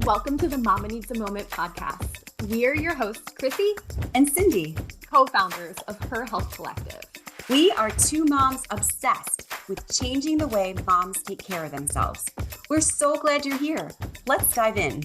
Welcome to the Mama Needs a Moment podcast. We are your hosts, Chrissy and Cindy, co-founders of Her Health Collective. We are two moms obsessed with changing the way moms take care of themselves. We're so glad you're here. Let's dive in.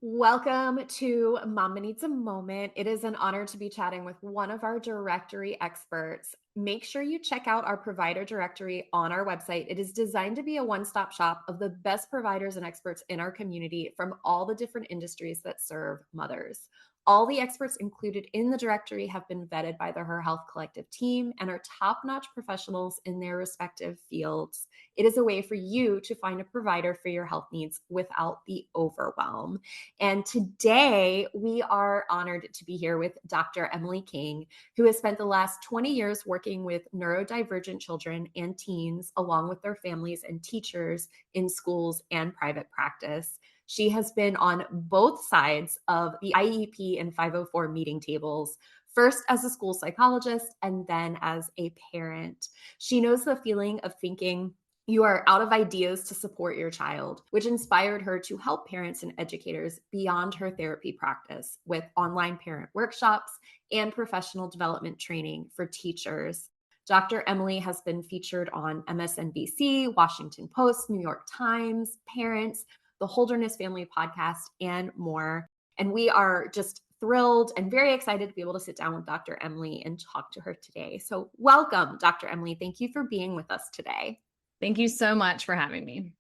Welcome to Mama Needs a Moment. It is an honor to be chatting with one of our directory experts. Make sure you check out our provider directory on our website. It is designed to be a one-stop shop of the best providers and experts in our community from all the different industries that serve mothers. All the experts included in the directory have been vetted by the Her Health Collective team and are top-notch professionals in their respective fields. It is a way for you to find a provider for your health needs without the overwhelm. And today we are honored to be here with Dr. Emily King, who has spent the last 20 years working with neurodivergent children and teens, along with their families and teachers in schools and private practice. She has been on both sides of the IEP and 504 meeting tables, first as a school psychologist and then as a parent. She knows the feeling of thinking you are out of ideas to support your child, which inspired her to help parents and educators beyond her therapy practice with online parent workshops and professional development training for teachers. Dr. Emily has been featured on MSNBC, Washington Post, New York Times, Parents, the Holderness Family Podcast, and more. And we are just thrilled and very excited to be able to sit down with Dr. Emily and talk to her today. So welcome, Dr. Emily. Thank you for being with us today. Thank you so much for having me.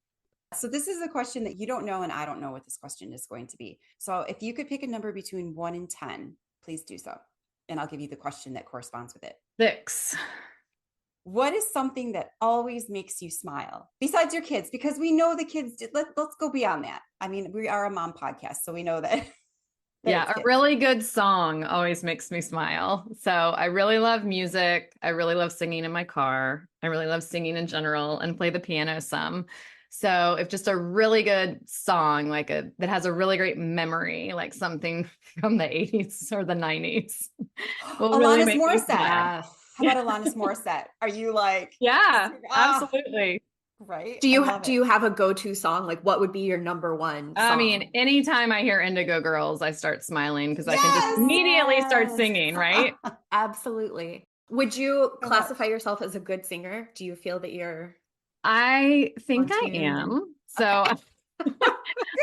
So this is a question that you don't know, and I don't know what this question is going to be. So if you could pick a number between 1 and 10, please do so. And I'll give you the question that corresponds with it. 6. What is something that always makes you smile besides your kids? Because we know the kids did. Let's go beyond that. I mean, we are a mom podcast, so we know that. Yeah, a really good song always makes me smile. So I really love music. I really love singing in my car. I really love singing in general and play the piano some. So if just a really good song, that has a really great memory, like something from the 80s or the 90s. Alanis Morissette. How about Alanis Morissette? Are you like? Yeah, absolutely. Right. Do you have a go-to song? Like what would be your number one song? I mean, anytime I hear Indigo Girls, I start smiling because I can just immediately start singing, right? Absolutely. Would you classify yourself as a good singer? Do you feel that you're? I think I am. So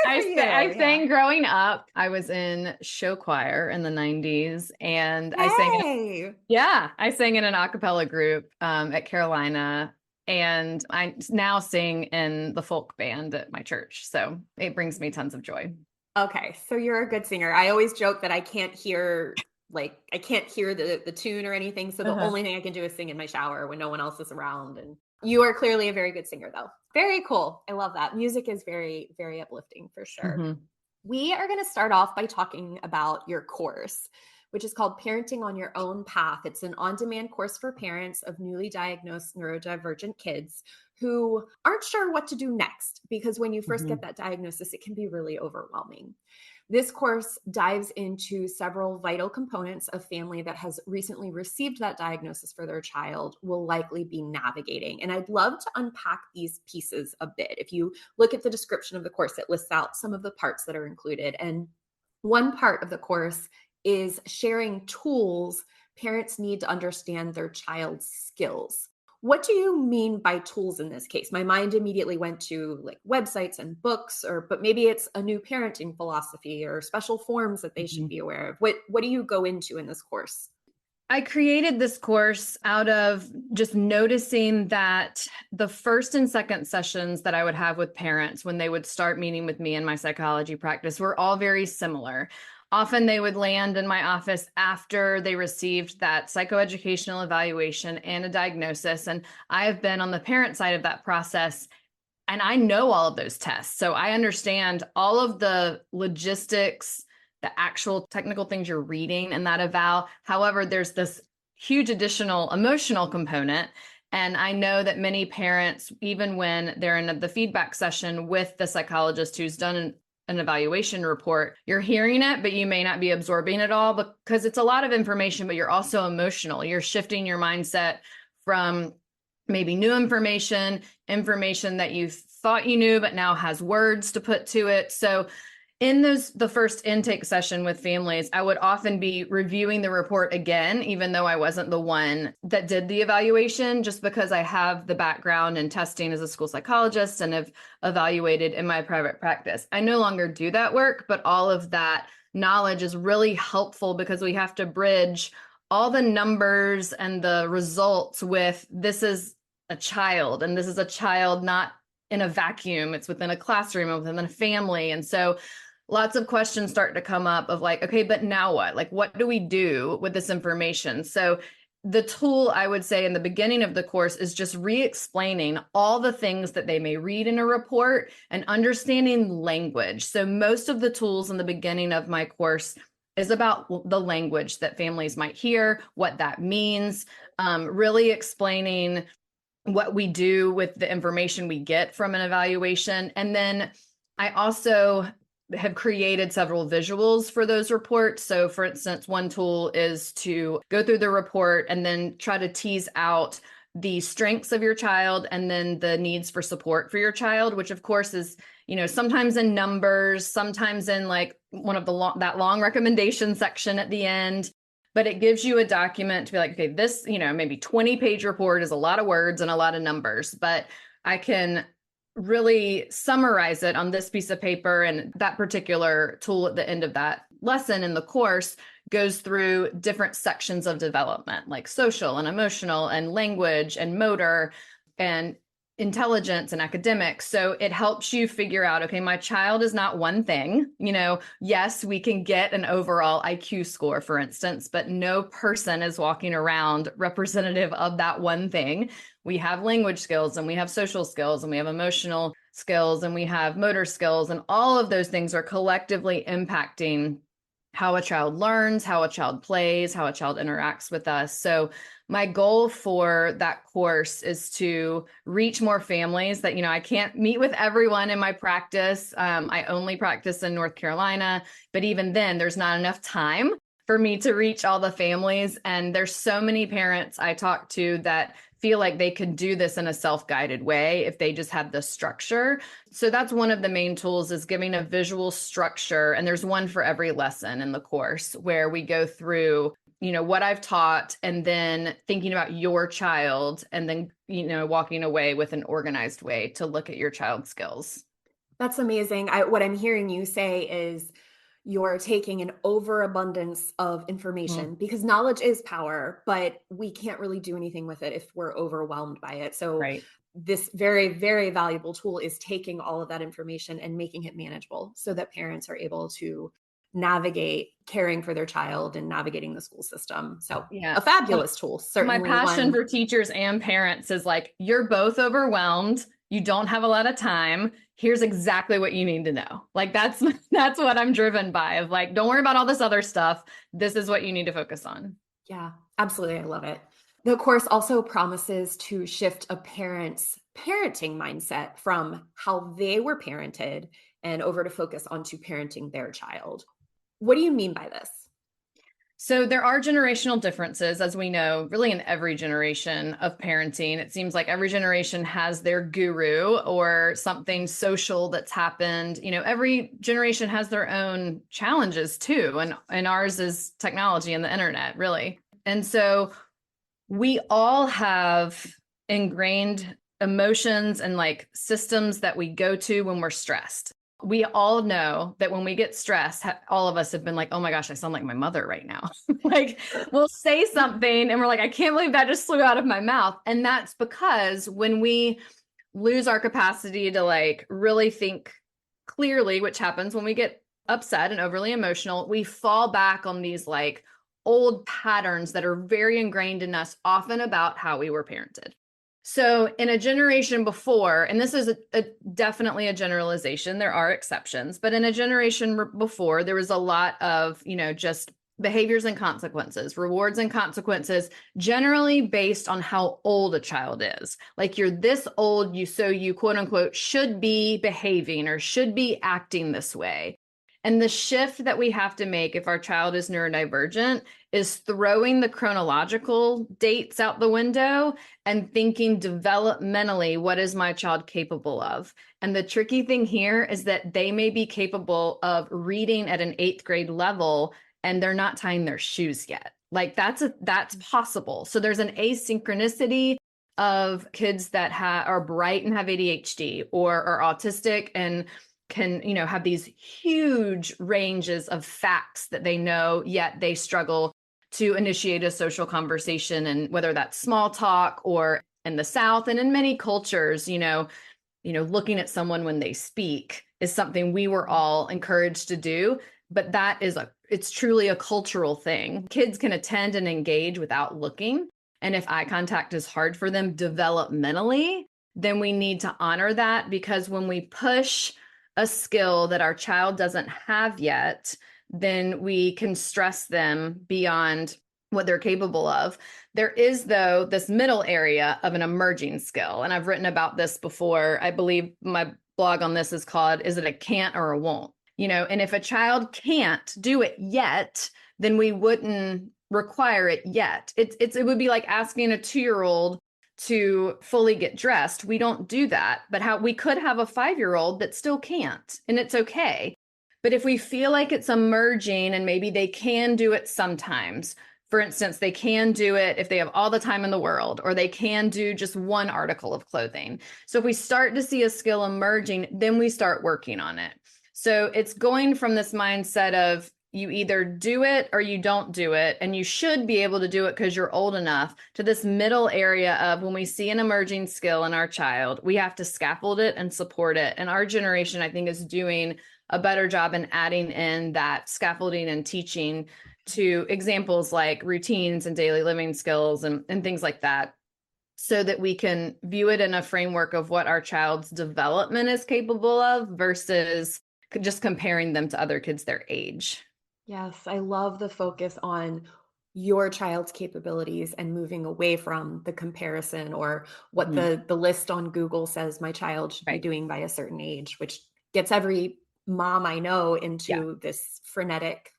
I sang growing up. I was in show choir in the 90s and I sang in an a cappella group at Carolina. And I now sing in the folk band at my church. So it brings me tons of joy. Okay. So you're a good singer. I always joke that I can't hear the tune or anything. So the only thing I can do is sing in my shower when no one else is around. And you are clearly a very good singer though. Very cool. I love that. Music is very, very uplifting for sure. Mm-hmm. We are going to start off by talking about your course, which is called Parenting on Your Own Path. It's an on-demand course for parents of newly diagnosed neurodivergent kids who aren't sure what to do next, because when you first get that diagnosis, it can be really overwhelming. This course dives into several vital components a family that has recently received that diagnosis for their child will likely be navigating. And I'd love to unpack these pieces a bit. If you look at the description of the course, it lists out some of the parts that are included. And one part of the course is sharing tools parents need to understand their child's skills. What do you mean by tools in this case? My mind immediately went to like websites and books, but maybe it's a new parenting philosophy or special forms that they should be aware of. What do you go into in this course? I created this course out of just noticing that the first and second sessions that I would have with parents when they would start meeting with me in my psychology practice were all very similar. Often they would land in my office after they received that psychoeducational evaluation and a diagnosis. And I have been on the parent side of that process, and I know all of those tests. So I understand all of the logistics, the actual technical things you're reading in that eval. However, there's this huge additional emotional component. And I know that many parents, even when they're in the feedback session with the psychologist who's done an evaluation report, you're hearing it, but you may not be absorbing it all because it's a lot of information, but you're also emotional. You're shifting your mindset from maybe new information, information that you thought you knew, but now has words to put to it. So in the first intake session with families, I would often be reviewing the report again, even though I wasn't the one that did the evaluation, just because I have the background in testing as a school psychologist and have evaluated in my private practice. I no longer do that work, but all of that knowledge is really helpful because we have to bridge all the numbers and the results with this is a child, and this is a child not in a vacuum. It's within a classroom and within a family. And so lots of questions start to come up of like, okay, but now what? Like, what do we do with this information? So the tool I would say in the beginning of the course is just re-explaining all the things that they may read in a report and understanding language. So most of the tools in the beginning of my course is about the language that families might hear, what that means, really explaining what we do with the information we get from an evaluation. And then I also have created several visuals for those reports. So for instance, one tool is to go through the report and then try to tease out the strengths of your child and then the needs for support for your child, which of course is, sometimes in numbers, sometimes in like one of that long recommendation section at the end. But it gives you a document to be like, okay, this, maybe 20-page report is a lot of words and a lot of numbers, but I can really summarize it on this piece of paper. And that particular tool at the end of that lesson in the course goes through different sections of development, like social and emotional and language and motor and intelligence and academics. So it helps you figure out, okay, my child is not one thing. Yes, we can get an overall IQ score, for instance, but no person is walking around representative of that one thing. We have language skills and we have social skills and we have emotional skills and we have motor skills, and all of those things are collectively impacting how a child learns, how a child plays, how a child interacts with us. So my goal for that course is to reach more families that, I can't meet with everyone in my practice. I only practice in North Carolina, but even then there's not enough time for me to reach all the families. And there's so many parents I talk to that feel like they could do this in a self-guided way if they just had the structure. So that's one of the main tools, is giving a visual structure. And there's one for every lesson in the course where we go through, what I've taught and then thinking about your child and then, walking away with an organized way to look at your child's skills. That's amazing. What I'm hearing you say is you're taking an overabundance of information because knowledge is power, but we can't really do anything with it if we're overwhelmed by it. So Right. This very, very valuable tool is taking all of that information and making it manageable so that parents are able to navigate caring for their child and navigating the school system. So Yeah, a fabulous tool. Certainly my passion for teachers and parents is like, you're both overwhelmed. You don't have a lot of time. Here's exactly what you need to know. Like that's what I'm driven by, of like, don't worry about all this other stuff. This is what you need to focus on. Yeah, absolutely. I love it. The course also promises to shift a parent's parenting mindset from how they were parented and over to focus onto parenting their child. What do you mean by this? So there are generational differences, as we know, really in every generation of parenting. It seems like every generation has their guru or something social that's happened. Every generation has their own challenges too. And ours is technology and the internet, really. And so we all have ingrained emotions and like systems that we go to when we're stressed. We all know that when we get stressed, all of us have been like, oh my gosh, I sound like my mother right now. Like we'll say something and we're like, I can't believe that just flew out of my mouth. And that's because when we lose our capacity to like really think clearly, which happens when we get upset and overly emotional, we fall back on these like old patterns that are very ingrained in us, often about how we were parented. So in a generation before, and this is definitely a generalization, there are exceptions, but in a generation before, there was a lot of, just behaviors and consequences, rewards and consequences, generally based on how old a child is. Like you're this old, so you quote unquote should be behaving or should be acting this way. And the shift that we have to make if our child is neurodivergent is throwing the chronological dates out the window and thinking developmentally, what is my child capable of? And the tricky thing here is that they may be capable of reading at an 8th grade level and they're not tying their shoes yet. Like that's possible. So there's an asynchronicity of kids that are bright and have ADHD or are autistic and can, have these huge ranges of facts that they know, yet they struggle to initiate a social conversation. And whether that's small talk or in the South and in many cultures, looking at someone when they speak is something we were all encouraged to do. But it's truly a cultural thing. Kids can attend and engage without looking. And if eye contact is hard for them developmentally, then we need to honor that, because when we push a skill that our child doesn't have yet, then we can stress them beyond what they're capable of. There is, though, this middle area of an emerging skill. And I've written about this before. I believe my blog on this is called, Is it a can't or a won't? And if a child can't do it yet, then we wouldn't require it yet. It would be like asking a 2-year-old to fully get dressed. We don't do that. But we could have a 5-year-old that still can't, and it's okay. But if we feel like it's emerging and maybe they can do it sometimes, for instance, they can do it if they have all the time in the world, or they can do just one article of clothing. So if we start to see a skill emerging, then we start working on it. So it's going from this mindset of you either do it or you don't do it, and you should be able to do it because you're old enough, to this middle area of when we see an emerging skill in our child, we have to scaffold it and support it. And our generation, I think, is doing a better job in adding in that scaffolding and teaching to examples like routines and daily living skills and things like that, so that we can view it in a framework of what our child's development is capable of versus just comparing them to other kids their age. Yes, I love the focus on your child's capabilities and moving away from the comparison or what the list on Google says my child should be doing by a certain age, which gets every mom I know into this frenetic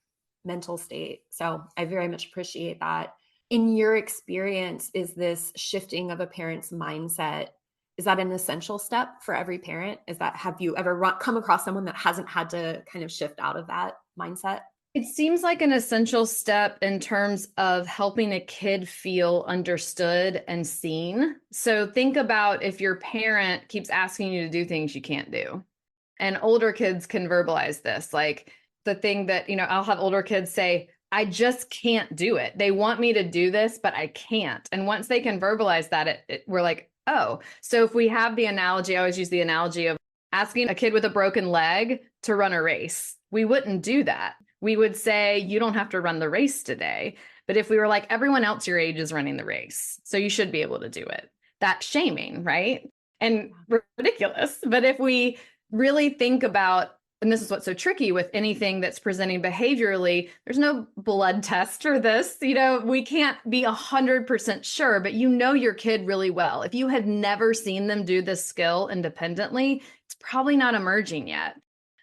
mental state. So I very much appreciate that. In your experience, is this shifting of a parent's mindset, is that an essential step for every parent? Have you ever come across someone that hasn't had to kind of shift out of that mindset? It seems like an essential step in terms of helping a kid feel understood and seen. So think about if your parent keeps asking you to do things you can't do. And older kids can verbalize this. Like the thing that, I'll have older kids say, I just can't do it. They want me to do this, but I can't. And once they can verbalize that, we're like, oh. So if we have the analogy, I always use the analogy of asking a kid with a broken leg to run a race. We wouldn't do that. We would say, you don't have to run the race today. But if we were like, everyone else your age is running the race, so you should be able to do it. That's shaming, right? And ridiculous. But if we really think about, and this is what's so tricky with anything that's presenting behaviorally, there's no blood test for this. We can't be 100% sure, but your kid really well. If you had never seen them do this skill independently, it's probably not emerging yet.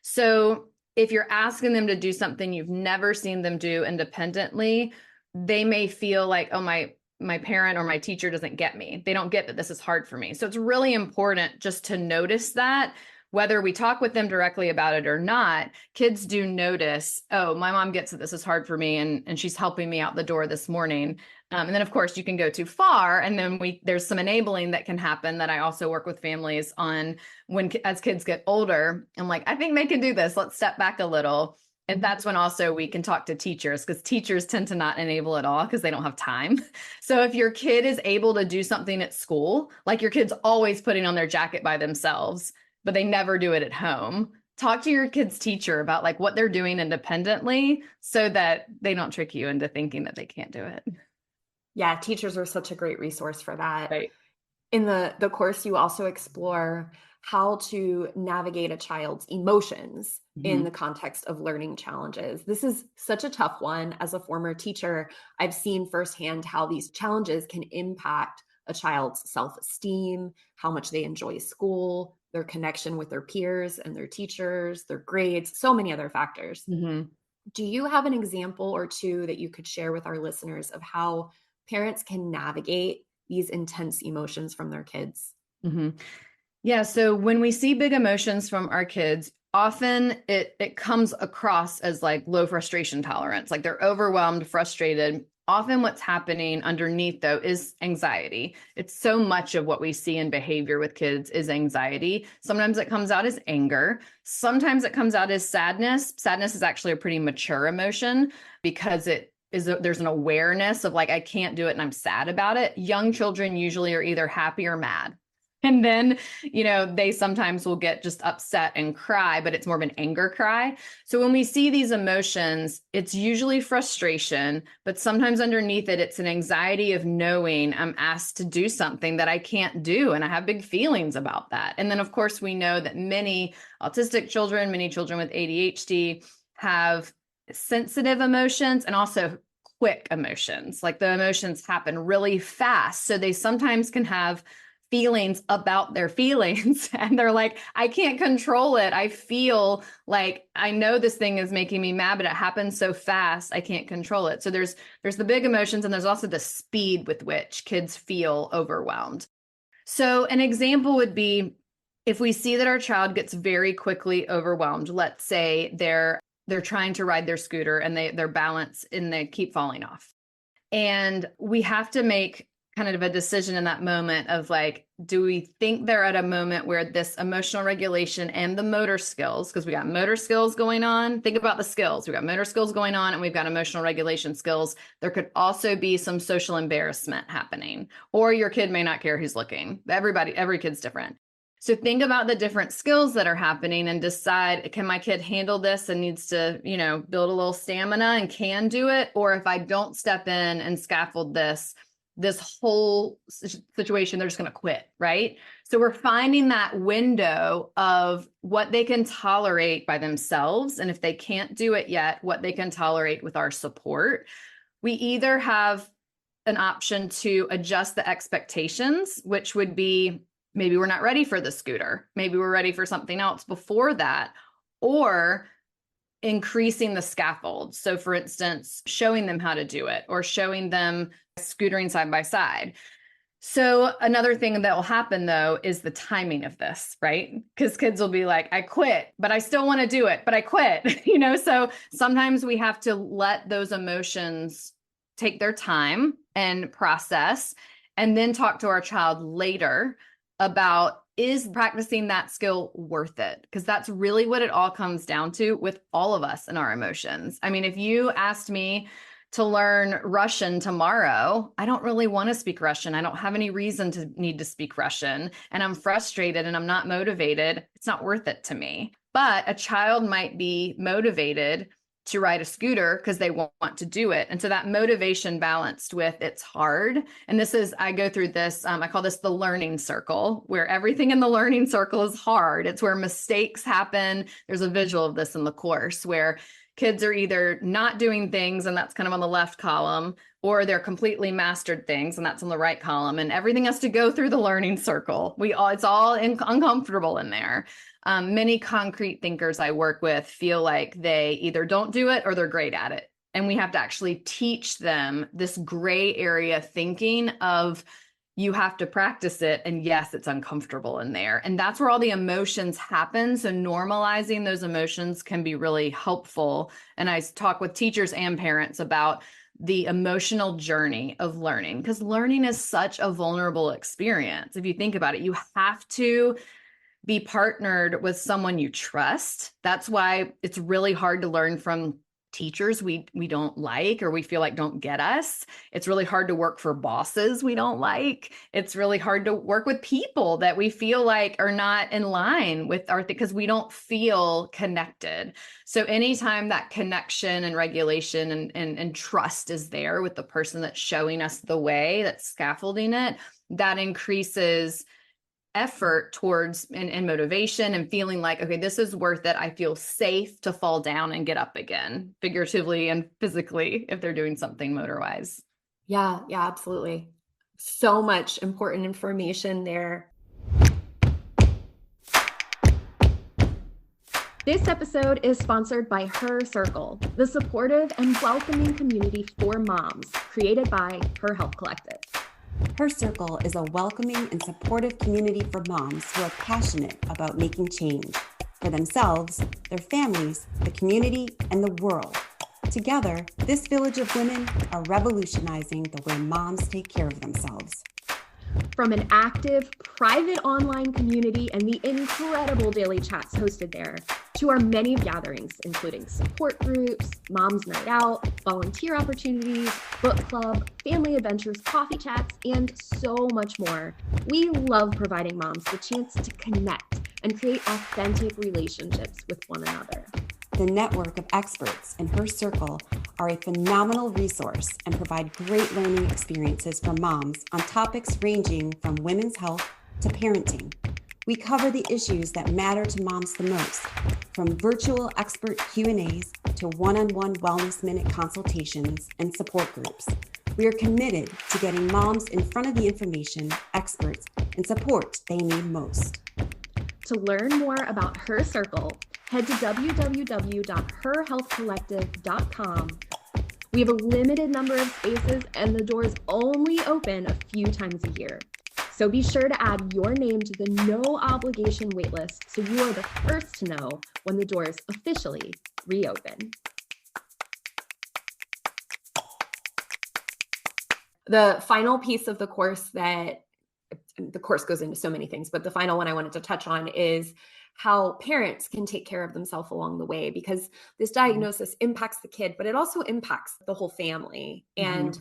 So if you're asking them to do something you've never seen them do independently, they may feel like, oh, my parent or my teacher doesn't get me. They don't get that this is hard for me. So it's really important just to notice that, whether we talk with them directly about it or not, kids do notice, oh, my mom gets that this is hard for me, and she's helping me out the door this morning. And then, of course, you can go too far, and then there's some enabling that can happen that I also work with families on as kids get older. I'm like, I think they can do this. Let's step back a little. And that's when also we can talk to teachers, because teachers tend to not enable at all because they don't have time. So if your kid is able to do something at school, like your kid's always putting on their jacket by themselves, but they never do it at home, talk to your kid's teacher about like what they're doing independently so that they don't trick you into thinking that they can't do it. Yeah, teachers are such a great resource for that. Right. In the course, you also explore how to navigate a child's emotions in the context of learning challenges. This is such a tough one. As a former teacher, I've seen firsthand how these challenges can impact a child's self-esteem, how much they enjoy school, their connection with their peers and their teachers, their grades, so many other factors. Do you have an example or two that you could share with our listeners of how parents can navigate these intense emotions from their kids? Mhm. Yeah. So when we see big emotions from our kids, often it comes across as like low frustration tolerance, like they're overwhelmed, frustrated. Often what's happening underneath though is anxiety. It's so much of what we see in behavior with kids is anxiety. Sometimes it comes out as anger. Sometimes it comes out as sadness. Sadness is actually a pretty mature emotion because there's an awareness of like, I can't do it and I'm sad about it. Young children usually are either happy or mad. And then, they sometimes will get just upset and cry, but it's more of an anger cry. So when we see these emotions, it's usually frustration, but sometimes underneath it, it's an anxiety of knowing I'm asked to do something that I can't do. And I have big feelings about that. And then, of course, we know that many autistic children, many children with ADHD have sensitive emotions and also quick emotions. Like the emotions happen really fast. So they sometimes can have feelings about their feelings and they're like, I can't control it. I feel like I know this thing is making me mad, but it happens so fast I can't control it. So there's the big emotions and there's also the speed with which kids feel overwhelmed. So an example would be if we see that our child gets very quickly overwhelmed. Let's say they're trying to ride their scooter and their balance and they keep falling off. And we have to make kind of a decision in that moment of like, do we think they're at a moment where this emotional regulation and the motor skills, because we got motor skills going on, think about the skills, we got motor skills going on and we've got emotional regulation skills. There could also be some social embarrassment happening, or your kid may not care who's looking. Every kid's different. So think about the different skills that are happening and decide, can my kid handle this and needs to, build a little stamina and can do it? Or if I don't step in and scaffold this whole situation, they're just going to quit, right? So we're finding that window of what they can tolerate by themselves. And if they can't do it yet, what they can tolerate with our support. We either have an option to adjust the expectations, which would be maybe we're not ready for the scooter. Maybe we're ready for something else before that, or increasing the scaffold. So for instance, showing them how to do it or showing them scootering side by side. So another thing that will happen though is the timing of this, right? Because kids will be like, I quit, but I still want to do it, but I quit, so sometimes we have to let those emotions take their time and process, and then talk to our child later about, is practicing that skill worth it? Because that's really what it all comes down to with all of us and our emotions. I mean, if you asked me to learn Russian tomorrow, I don't really want to speak Russian. I don't have any reason to need to speak Russian, and I'm frustrated and I'm not motivated. It's not worth it to me. But a child might be motivated to ride a scooter because they want to do it. And so that motivation balanced with it's hard. And I go through this, I call this the learning circle, where everything in the learning circle is hard. It's where mistakes happen. There's a visual of this in the course where kids are either not doing things, and that's kind of on the left column, or they're completely mastered things, and that's on the right column. And everything has to go through the learning circle. It's all uncomfortable in there. Many concrete thinkers I work with feel like they either don't do it or they're great at it. And we have to actually teach them this gray area thinking of, you have to practice it. And yes, it's uncomfortable in there. And that's where all the emotions happen. So normalizing those emotions can be really helpful. And I talk with teachers and parents about the emotional journey of learning, because learning is such a vulnerable experience. If you think about it, you have to be partnered with someone you trust. That's why it's really hard to learn from teachers we don't like, or we feel like don't get us. It's really hard to work for bosses we don't like. It's really hard to work with people that we feel like are not in line with because we don't feel connected. So anytime that connection and regulation and trust is there with the person that's showing us the way, that's scaffolding it, that increases effort towards and motivation and feeling like, okay, this is worth it. I feel safe to fall down and get up again, figuratively and physically, if they're doing something motor wise. Yeah, absolutely. So much important information there. This episode is sponsored by Her Circle, the supportive and welcoming community for moms created by Her Health Collective. Her Circle is a welcoming and supportive community for moms who are passionate about making change for themselves, their families, the community, and the world. Together, this village of women are revolutionizing the way moms take care of themselves. From an active, private online community and the incredible daily chats hosted there, to our many gatherings, including support groups, Moms Night Out, volunteer opportunities, book club, family adventures, coffee chats, and so much more. We love providing moms the chance to connect and create authentic relationships with one another. The network of experts in Her Circle are a phenomenal resource and provide great learning experiences for moms on topics ranging from women's health to parenting. We cover the issues that matter to moms the most, from virtual expert Q&As to one-on-one Wellness Minute consultations and support groups. We are committed to getting moms in front of the information, experts, and support they need most. To learn more about Her Circle, head to www.herhealthcollective.com. We have a limited number of spaces and the doors only open a few times a year. So be sure to add your name to the no obligation waitlist so you are the first to know when the doors officially reopen. The final piece of the course goes into so many things, but the final one I wanted to touch on is how parents can take care of themselves along the way, because this diagnosis impacts the kid, but it also impacts the whole family. And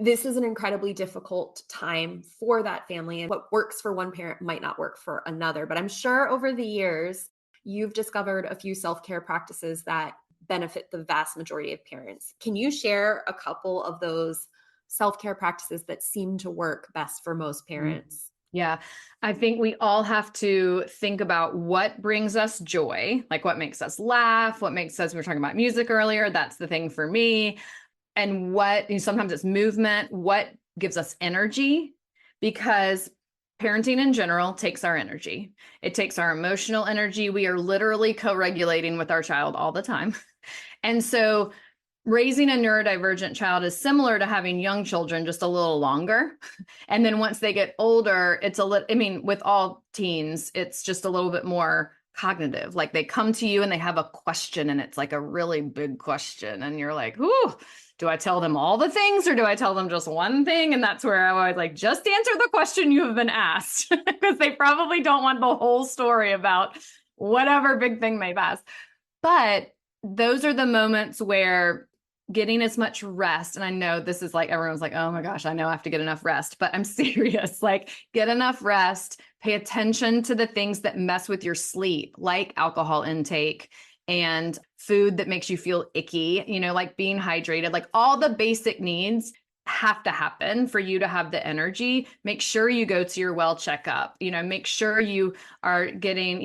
this is an incredibly difficult time for that family. And what works for one parent might not work for another. But I'm sure over the years, you've discovered a few self-care practices that benefit the vast majority of parents. Can you share a couple of those self-care practices that seem to work best for most parents? Yeah, I think we all have to think about what brings us joy, like what makes us laugh, what makes us, we were talking about music earlier, that's the thing for me. And sometimes it's movement, what gives us energy, because parenting in general takes our energy. It takes our emotional energy. We are literally co-regulating with our child all the time. And so raising a neurodivergent child is similar to having young children, just a little longer. And then once they get older, with all teens, it's just a little bit more cognitive. Like they come to you and they have a question and it's like a really big question. And you're like, ooh, do I tell them all the things or do I tell them just one thing? And that's where I always like, just answer the question you have been asked, because they probably don't want the whole story about whatever big thing they've asked. But those are the moments where getting as much rest, and I know this is like, everyone's like, oh my gosh, I know I have to get enough rest, but I'm serious, like get enough rest, pay attention to the things that mess with your sleep, like alcohol intake and food that makes you feel icky, like being hydrated, like all the basic needs have to happen for you to have the energy. Make sure you go to your well checkup, make sure you are getting,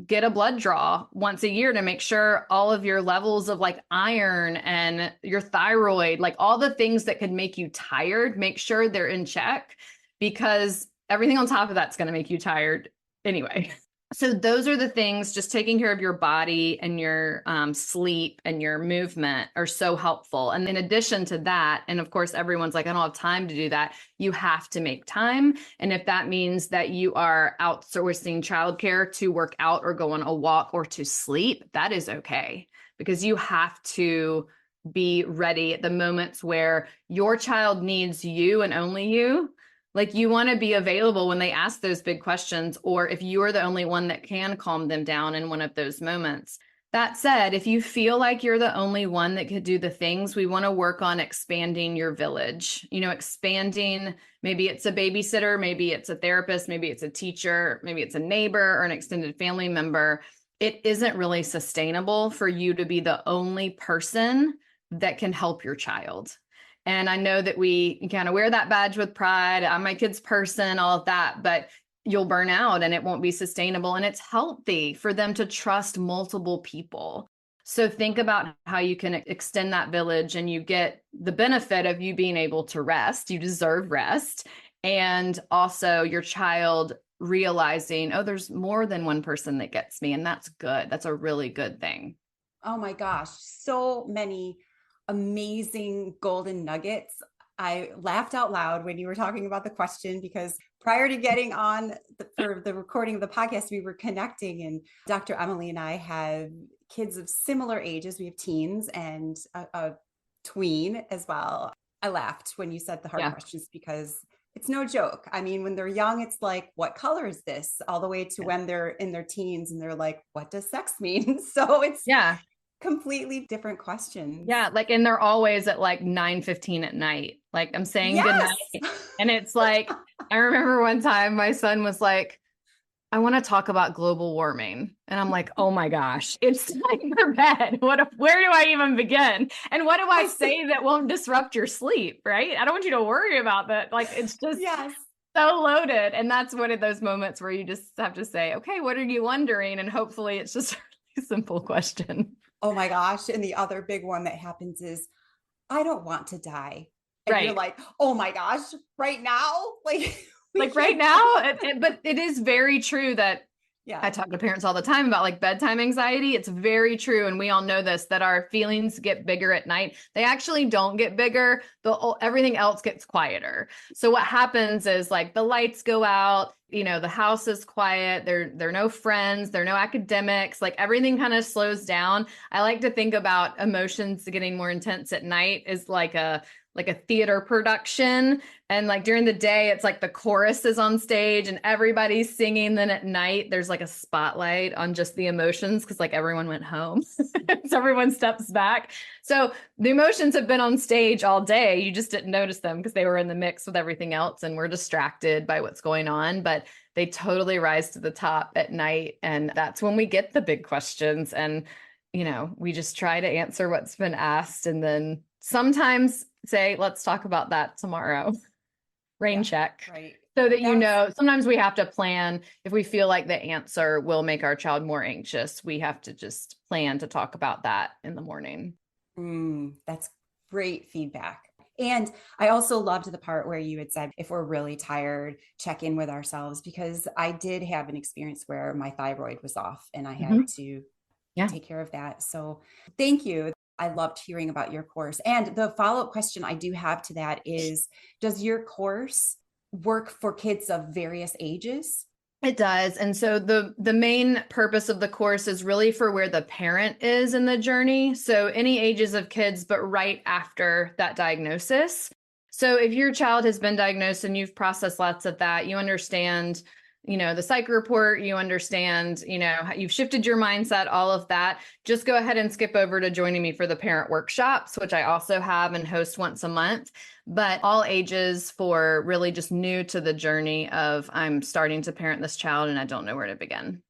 get a blood draw once a year to make sure all of your levels of like iron and your thyroid, like all the things that could make you tired, make sure they're in check, because everything on top of that's going to make you tired anyway. So those are the things, just taking care of your body and your sleep and your movement are so helpful. And in addition to that, and of course, everyone's like, I don't have time to do that. You have to make time. And if that means that you are outsourcing childcare to work out or go on a walk or to sleep, that is okay, because you have to be ready at the moments where your child needs you and only you. Like you want to be available when they ask those big questions, or if you're the only one that can calm them down in one of those moments. That said, if you feel like you're the only one that could do the things, we want to work on expanding your village, expanding, maybe it's a babysitter, maybe it's a therapist, maybe it's a teacher, maybe it's a neighbor or an extended family member. It isn't really sustainable for you to be the only person that can help your child. And I know that we kind of wear that badge with pride. I'm my kid's person, all of that, but you'll burn out and it won't be sustainable. And it's healthy for them to trust multiple people. So think about how you can extend that village, and you get the benefit of you being able to rest. You deserve rest. And also your child realizing, oh, there's more than one person that gets me. And that's good. That's a really good thing. Oh my gosh, so many amazing golden nuggets. I laughed out loud when you were talking about the question because prior to getting on for the recording of the podcast, we were connecting, and Dr. Emily and I have kids of similar ages. We have teens and a tween as well. I laughed when you said the hard questions because it's no joke. I mean, when they're young, it's like, what color is this? All the way to when they're in their teens and they're like, what does sex mean? So it's completely different questions. Yeah. Like, and they're always at like 9:15 at night. Like I'm saying goodnight. And it's like, I remember one time my son was like, I want to talk about global warming. And I'm like, oh my gosh, it's time for bed. Where do I even begin? And what do I say that won't disrupt your sleep? Right. I don't want you to worry about that. Like, it's just so loaded. And that's one of those moments where you just have to say, okay, what are you wondering? And hopefully it's just a really simple question. Oh my gosh. And the other big one that happens is, I don't want to die. And you're like, oh my gosh, right now? Like right now, but it is very true that I talk to parents all the time about like bedtime anxiety. It's very true. And we all know this, that our feelings get bigger at night. They actually don't get bigger. Everything else gets quieter. So what happens is like the lights go out, you know, the house is quiet. There are no friends, there are no academics, like everything kind of slows down. I like to think about emotions getting more intense at night is like a theater production. And like during the day, it's like the chorus is on stage and everybody's singing. Then at night, there's like a spotlight on just the emotions because like everyone went home. So everyone steps back. So the emotions have been on stage all day. You just didn't notice them because they were in the mix with everything else and we're distracted by what's going on. But they totally rise to the top at night. And that's when we get the big questions. And, you know, we just try to answer what's been asked and then sometimes say, let's talk about that tomorrow. Rain check. Right. So that, you know, sometimes we have to plan if we feel like the answer will make our child more anxious. We have to just plan to talk about that in the morning. That's great feedback. And I also loved the part where you had said, if we're really tired, check in with ourselves, because I did have an experience where my thyroid was off and I had to take care of that. So thank you. I loved hearing about your course. And the follow-up question I do have to that is, does your course work for kids of various ages? It does. And so the main purpose of the course is really for where the parent is in the journey. So any ages of kids, but right after that diagnosis. So if your child has been diagnosed and you've processed lots of that, you understand, you know, the psych report, you understand, you know, you've shifted your mindset, all of that. Just go ahead and skip over to joining me for the parent workshops, which I also have and host once a month, but all ages for really just new to the journey of I'm starting to parent this child and I don't know where to begin.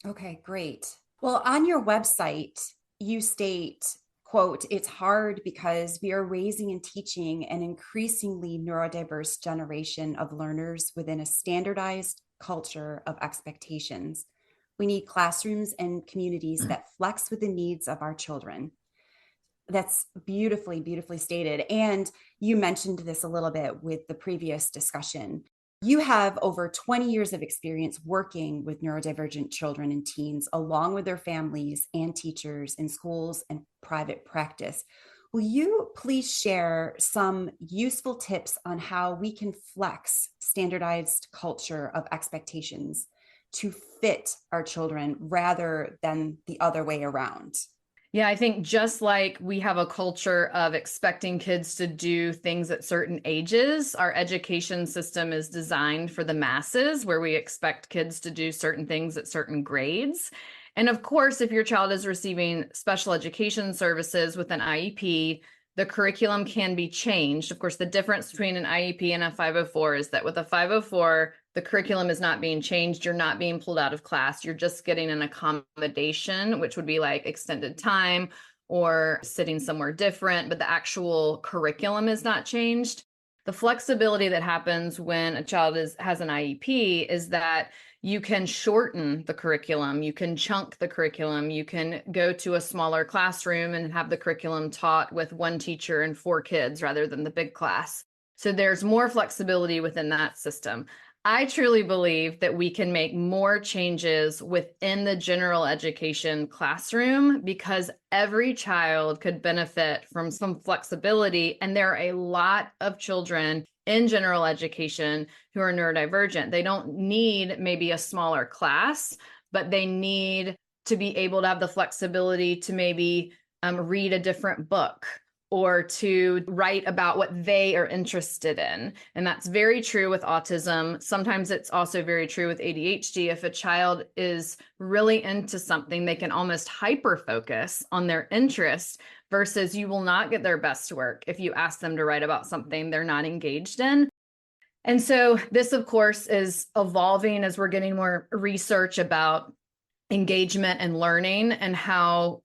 Okay, great. Well, on your website, you state, quote, it's hard because we are raising and teaching an increasingly neurodiverse generation of learners within a standardized culture of expectations. We need classrooms and communities that flex with the needs of our children. That's beautifully, beautifully stated. And you mentioned this a little bit with the previous discussion. You have over 20 years of experience working with neurodivergent children and teens, along with their families and teachers in schools and private practice. Will you please share some useful tips on how we can flex standardized culture of expectations to fit our children rather than the other way around? Yeah, I think just like we have a culture of expecting kids to do things at certain ages, our education system is designed for the masses, where we expect kids to do certain things at certain grades. And of course, if your child is receiving special education services with an IEP, the curriculum can be changed. Of course, the difference between an IEP and a 504 is that with a 504, the curriculum is not being changed. You're not being pulled out of class. You're just getting an accommodation, which would be like extended time or sitting somewhere different, but the actual curriculum is not changed. The flexibility that happens when a child has an IEP is that you can shorten the curriculum, you can chunk the curriculum, you can go to a smaller classroom and have the curriculum taught with one teacher and 4 kids rather than the big class. So there's more flexibility within that system. I truly believe that we can make more changes within the general education classroom because every child could benefit from some flexibility. And there are a lot of children in general education who are neurodivergent. They don't need maybe a smaller class, but they need to be able to have the flexibility to maybe read a different book or to write about what they are interested in. And that's very true with autism. Sometimes it's also very true with ADHD. If a child is really into something, they can almost hyper focus on their interest versus you will not get their best work if you ask them to write about something they're not engaged in. And so this, of course, is evolving as we're getting more research about engagement and learning and how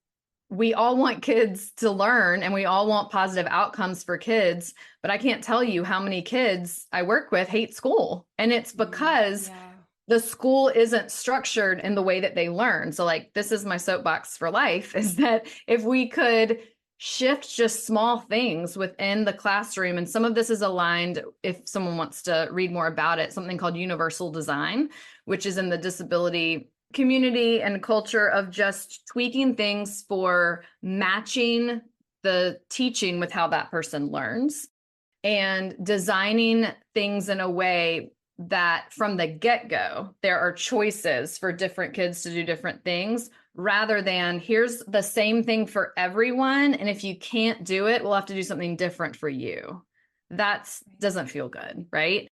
we all want kids to learn and we all want positive outcomes for kids, but I can't tell you how many kids I work with hate school. And it's because the school isn't structured in the way that they learn. So like, this is my soapbox for life, is that if we could shift just small things within the classroom, and some of this is aligned, if someone wants to read more about it, something called universal design, which is in the disability community and culture of just tweaking things for matching the teaching with how that person learns and designing things in a way that from the get-go, there are choices for different kids to do different things rather than here's the same thing for everyone. And if you can't do it, we'll have to do something different for you. That doesn't feel good, right?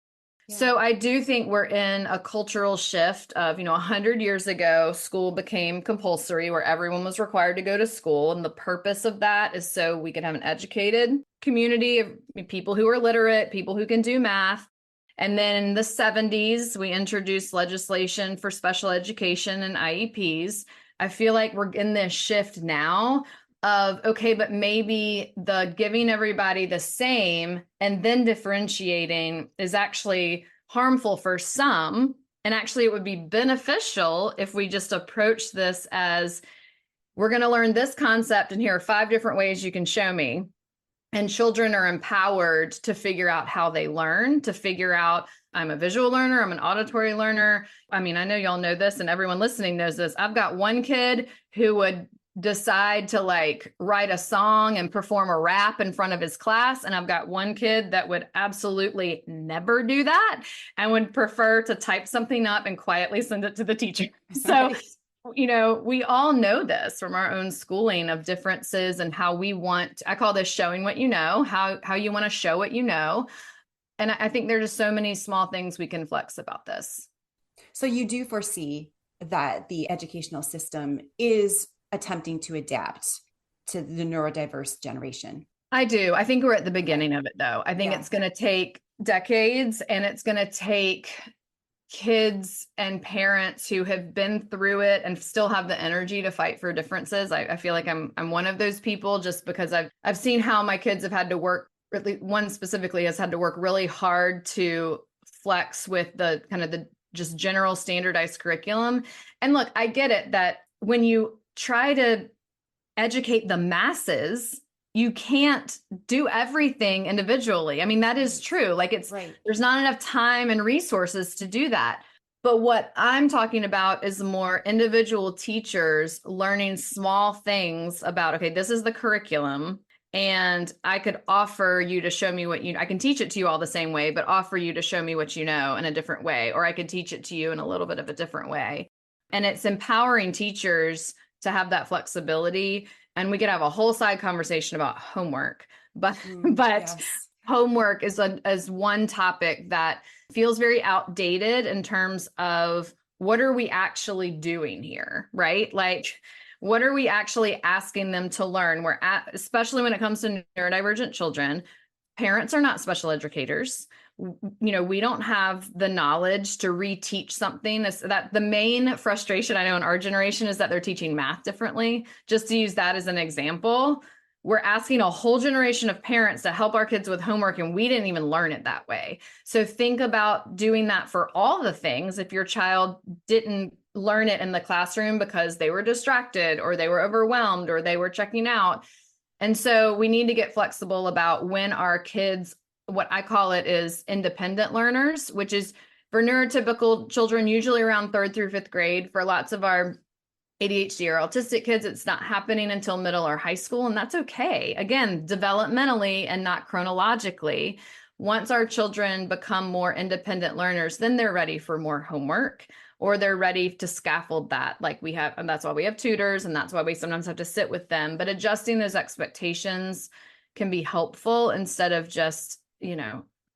Yeah. So I do think we're in a cultural shift of, 100 years ago, school became compulsory where everyone was required to go to school. And the purpose of that is so we could have an educated community of people who are literate, people who can do math. And then in the 70s, we introduced legislation for special education and IEPs. I feel like we're in this shift now of, okay, but maybe the giving everybody the same and then differentiating is actually harmful for some. And actually, it would be beneficial if we just approach this as we're going to learn this concept, and here are 5 different ways you can show me. And children are empowered to figure out how they learn, to figure out, I'm a visual learner, I'm an auditory learner. I mean, I know y'all know this and everyone listening knows this. I've got one kid who would decide to write a song and perform a rap in front of his class. And I've got one kid that would absolutely never do that and would prefer to type something up and quietly send it to the teacher. So, we all know this from our own schooling of differences and how we want, I call this showing what you know, how you want to show what you know. And I think there's just so many small things we can flex about this. So you do foresee that the educational system is attempting to adapt to the neurodiverse generation? I do. I think we're at the beginning of it, though. I think it's going to take decades, and it's going to take kids and parents who have been through it and still have the energy to fight for differences. I feel like I'm one of those people, just because I've seen how my kids have had to work. One specifically has had to work really hard to flex with the kind of the just general standardized curriculum. And look, I get it that when you try to educate the masses, you can't do everything individually. I mean, that is true. There's not enough time and resources to do that. But what I'm talking about is more individual teachers learning small things about, okay, this is the curriculum, and I could offer you to show me I can teach it to you all the same way, but offer you to show me what you know in a different way, or I could teach it to you in a little bit of a different way. And it's empowering teachers to have that flexibility. And we could have a whole side conversation about homework, but yes. Homework is one topic that feels very outdated in terms of what are we actually doing here, right? What are we actually asking them to learn? Especially when it comes to neurodivergent children, parents are not special educators. We don't have the knowledge to reteach something. That the main frustration I know in our generation is that they're teaching math differently. Just to use that as an example, we're asking a whole generation of parents to help our kids with homework, and we didn't even learn it that way. So think about doing that for all the things. If your child didn't learn it in the classroom because they were distracted or they were overwhelmed or they were checking out. And so we need to get flexible about when our kids, what I call it is independent learners, which is For neurotypical children, usually around 3rd through 5th grade. For lots of our ADHD or autistic kids, it's not happening until middle or high school, and that's okay. Again, developmentally and not chronologically. Once our children become more independent learners, then they're ready for more homework, or they're ready to scaffold that. Like we have, and that's why we have tutors, and that's why we sometimes have to sit with them. But adjusting those expectations can be helpful instead of just,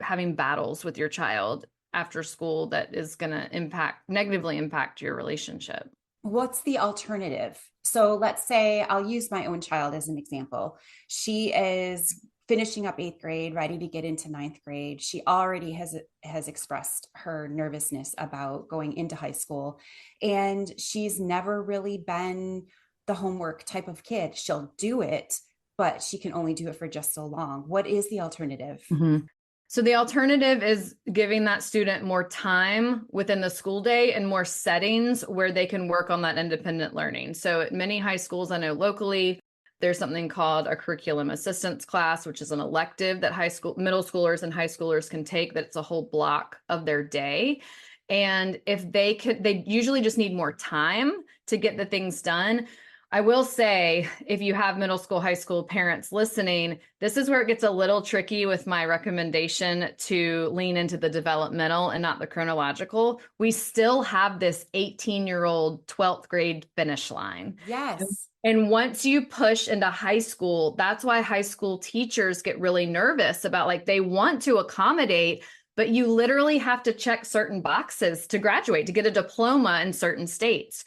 having battles with your child after school that is going to negatively impact your relationship. What's the alternative? So let's say I'll use my own child as an example. She is finishing up 8th grade, ready to get into 9th grade. She already has expressed her nervousness about going into high school, and she's never really been the homework type of kid. She'll do it, but she can only do it for just so long. What is the alternative? Mm-hmm. So the alternative is giving that student more time within the school day and more settings where they can work on that independent learning. So at many high schools, I know locally, there's something called a curriculum assistance class, which is an elective that middle schoolers and high schoolers can take, that it's a whole block of their day. And if they usually just need more time to get the things done. I will say, if you have middle school, high school parents listening, this is where it gets a little tricky with my recommendation to lean into the developmental and not the chronological. We still have this 18-year-old 12th grade finish line. Yes. And once you push into high school, that's why high school teachers get really nervous about, they want to accommodate, but you literally have to check certain boxes to graduate, to get a diploma in certain states.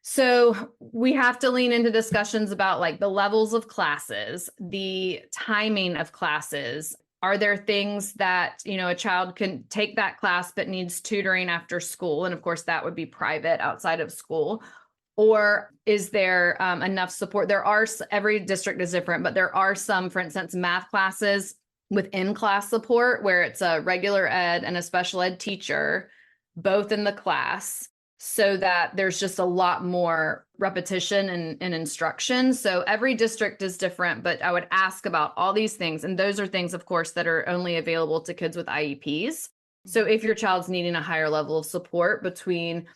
So we have to lean into discussions about the levels of classes, the timing of classes. Are there things that, a child can take that class but needs tutoring after school? And of course, that would be private outside of school. Or is there enough support? Every district is different, but there are some, for instance, math classes with in-class support where it's a regular ed and a special ed teacher, both in the class, so that there's just a lot more repetition and instruction. So every district is different, but I would ask about all these things. And those are things, of course, that are only available to kids with IEPs. So if your child's needing a higher level of support between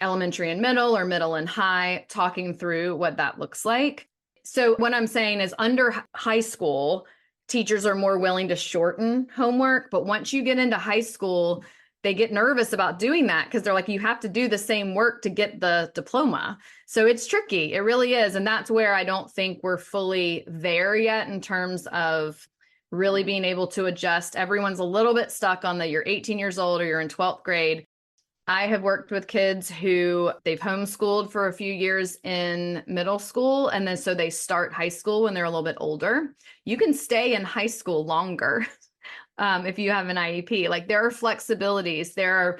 elementary and middle, or middle and high, talking through what that looks like. So what I'm saying is, under high school, teachers are more willing to shorten homework. But once you get into high school, they get nervous about doing that because they're like, you have to do the same work to get the diploma. So it's tricky. It really is. And that's where I don't think we're fully there yet in terms of really being able to adjust. Everyone's a little bit stuck on you're 18 years old or you're in 12th grade. I have worked with kids who they've homeschooled for a few years in middle school, and then so they start high school when they're a little bit older. You can stay in high school longer if you have an IEP. There are flexibilities. There are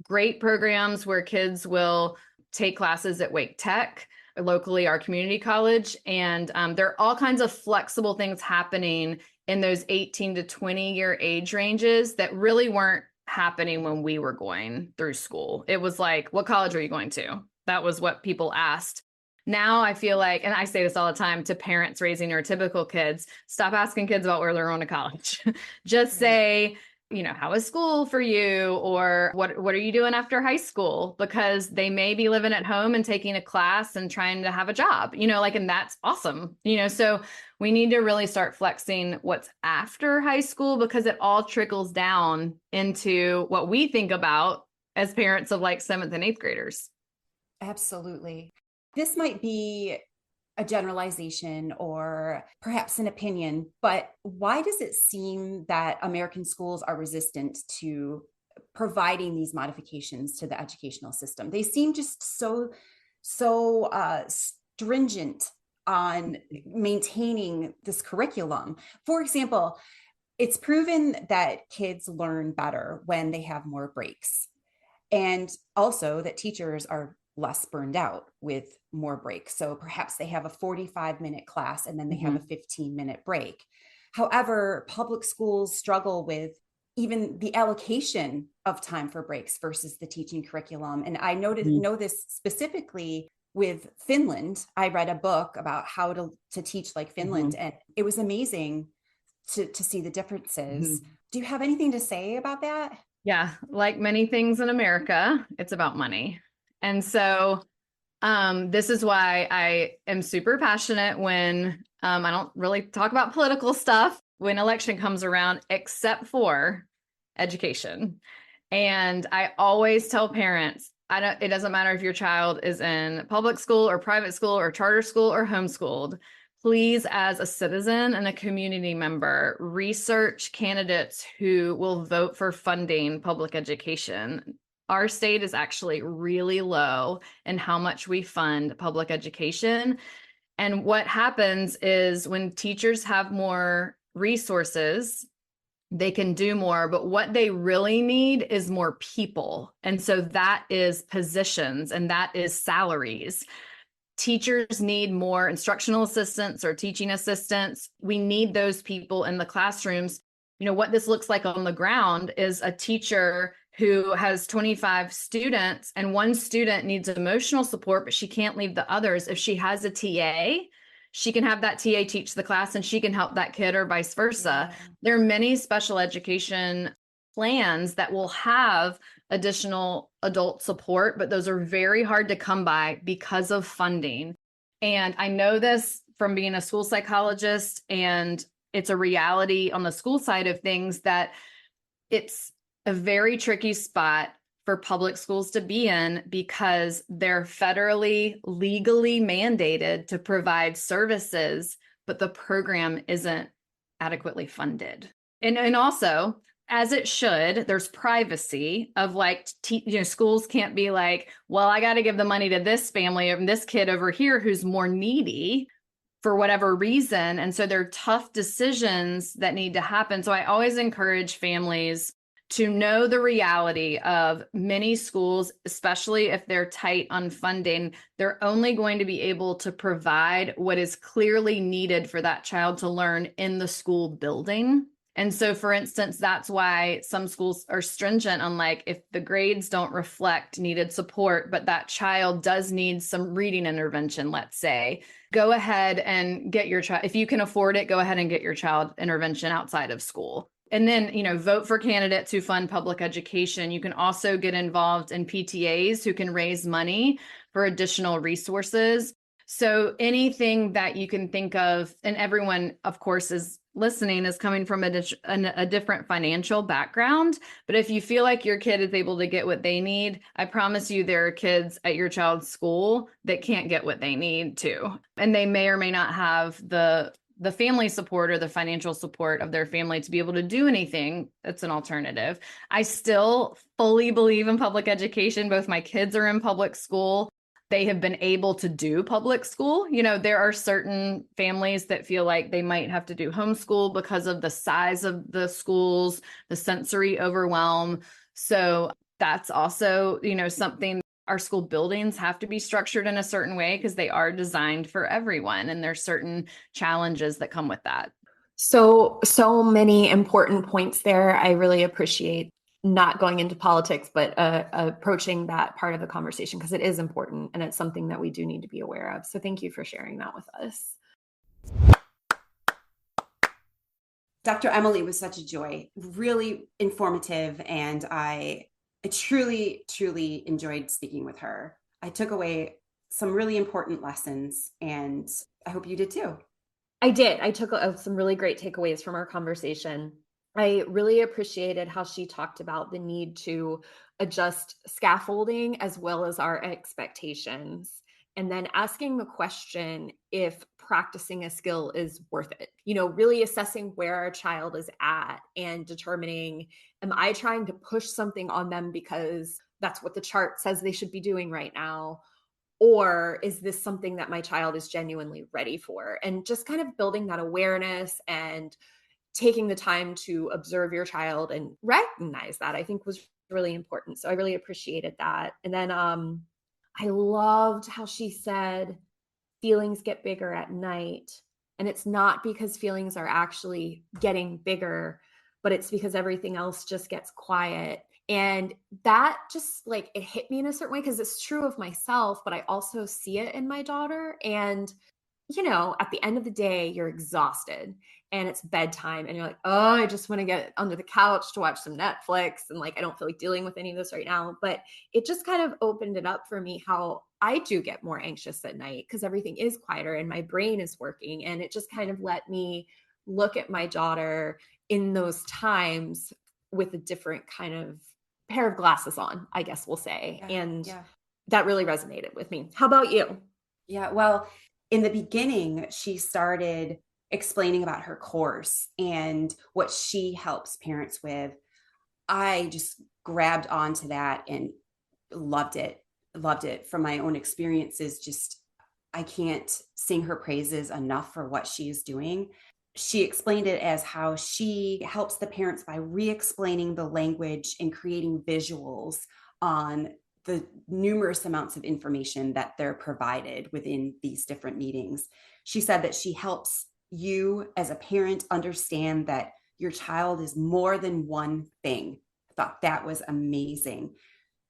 great programs where kids will take classes at Wake Tech, locally our community college, and there are all kinds of flexible things happening in those 18 to 20 year age ranges that really weren't happening when we were going through school. It was what college are you going to? That was what people asked. Now I feel like, and I say this all the time to parents raising neurotypical kids, stop asking kids about where they're going to college. Just say, how is school for you? Or what are you doing after high school? Because they may be living at home and taking a class and trying to have a job, and that's awesome. So we need to really start flexing what's after high school, because it all trickles down into what we think about as parents of 7th and 8th graders. Absolutely. This might be a generalization or perhaps an opinion, but why does it seem that American schools are resistant to providing these modifications to the educational system? They seem just so stringent on maintaining this curriculum. For example, it's proven that kids learn better when they have more breaks, and also that teachers are less burned out with more breaks. So perhaps they have a 45-minute class and then they have a 15-minute break. However, public schools struggle with even the allocation of time for breaks versus the teaching curriculum. And I know this specifically with Finland. I read a book about how to teach like Finland, and it was amazing to see the differences. Do you have anything to say about that? Yeah, like many things in America, it's about money. And so this is why I am super passionate when I don't really talk about political stuff when election comes around, except for education. And I always tell parents, it doesn't matter if your child is in public school or private school or charter school or homeschooled. Please, as a citizen and a community member, research candidates who will vote for funding public education. Our state is actually really low in how much we fund public education. And what happens is when teachers have more resources, they can do more, but what they really need is more people. And so that is positions and that is salaries. Teachers need more instructional assistants or teaching assistants. We need those people in the classrooms. What this looks like on the ground is a teacher who has 25 students and one student needs emotional support, but she can't leave the others. If she has a TA, she can have that TA teach the class and she can help that kid or vice versa. Yeah. There are many special education plans that will have additional adult support, but those are very hard to come by because of funding. And I know this from being a school psychologist, and it's a reality on the school side of things that it's a very tricky spot for public schools to be in because they're federally, legally mandated to provide services, but the program isn't adequately funded. And also, as it should, there's privacy of like, schools can't be like, well, I got to give the money to this family and this kid over here who's more needy for whatever reason. And so there are tough decisions that need to happen. So I always encourage families to know the reality of many schools, especially if they're tight on funding, they're only going to be able to provide what is clearly needed for that child to learn in the school building. And so, for instance, that's why some schools are stringent on like, if the grades don't reflect needed support, but that child does need some reading intervention, let's say, go ahead and get your child, if you can afford it, go ahead and get your child intervention outside of school. And then, vote for candidates who fund public education. You can also get involved in PTAs who can raise money for additional resources. So anything that you can think of, and everyone, of course, is listening is coming from a different financial background. But if you feel like your kid is able to get what they need, I promise you there are kids at your child's school that can't get what they need too. And they may or may not have the family support or the financial support of their family to be able to do anything that's an alternative. I still fully believe in public education. Both my kids are in public school. They have been able to do public school. There are certain families that feel like they might have to do homeschool because of the size of the schools, the sensory overwhelm. So that's also, something. Our school buildings have to be structured in a certain way because they are designed for everyone. And there's certain challenges that come with that. So many important points there. I really appreciate not going into politics, but approaching that part of the conversation because it is important and it's something that we do need to be aware of. So thank you for sharing that with us. Dr. Emily was such a joy, really informative, and I truly, truly enjoyed speaking with her. I took away some really important lessons, and I hope you did too. I did. I took some really great takeaways from our conversation. I really appreciated how she talked about the need to adjust scaffolding as well as our expectations. And then asking the question if practicing a skill is worth it, really assessing where our child is at and determining, am I trying to push something on them because that's what the chart says they should be doing right now? Or is this something that my child is genuinely ready for? And just kind of building that awareness and taking the time to observe your child and recognize that, I think, was really important. So I really appreciated that. And then I loved how she said feelings get bigger at night. And it's not because feelings are actually getting bigger, but it's because everything else just gets quiet. And that just like, it hit me in a certain way because it's true of myself, but I also see it in my daughter. And at the end of the day, you're exhausted and it's bedtime and you're like, oh, I just want to get under the couch to watch some Netflix. And like, I don't feel like dealing with any of this right now. But it just kind of opened it up for me how I do get more anxious at night because everything is quieter and my brain is working. And it just kind of let me look at my daughter in those times with a different kind of pair of glasses on, I guess we'll say. And that really resonated with me. How about you? Yeah, well, in the beginning, she started explaining about her course and what she helps parents with. I just grabbed onto that and loved it. Loved it from my own experiences. Just, I can't sing her praises enough for what she is doing. She explained it as how she helps the parents by re-explaining the language and creating visuals on the numerous amounts of information that they're provided within these different meetings. She said that she helps you as a parent understand that your child is more than one thing. I thought that was amazing.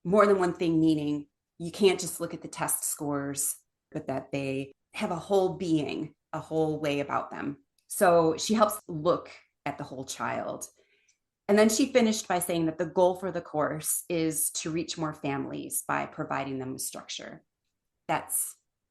More than one thing, meaning you can't just look at the test scores, but that they have a whole being, a whole way about them. So she helps look at the whole child. And then she finished by saying that the goal for the course is to reach more families by providing them with structure. That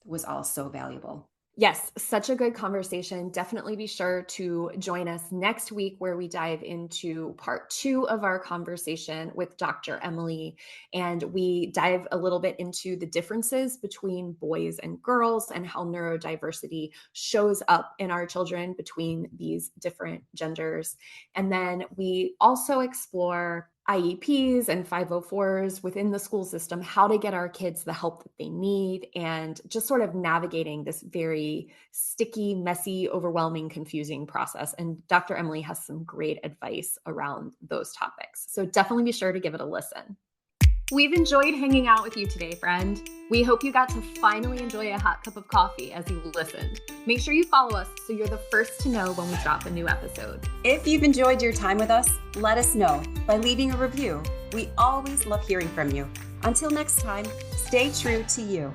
was all so valuable. Yes, such a good conversation. Definitely be sure to join us next week where we dive into part 2 of our conversation with Dr. Emily. And we dive a little bit into the differences between boys and girls and how neurodiversity shows up in our children between these different genders. And then we also explore IEPs and 504s within the school system, how to get our kids the help that they need, and just sort of navigating this very sticky, messy, overwhelming, confusing process. And Dr. Emily has some great advice around those topics. So definitely be sure to give it a listen. We've enjoyed hanging out with you today, friend. We hope you got to finally enjoy a hot cup of coffee as you listened. Make sure you follow us so you're the first to know when we drop a new episode. If you've enjoyed your time with us, let us know by leaving a review. We always love hearing from you. Until next time, stay true to you.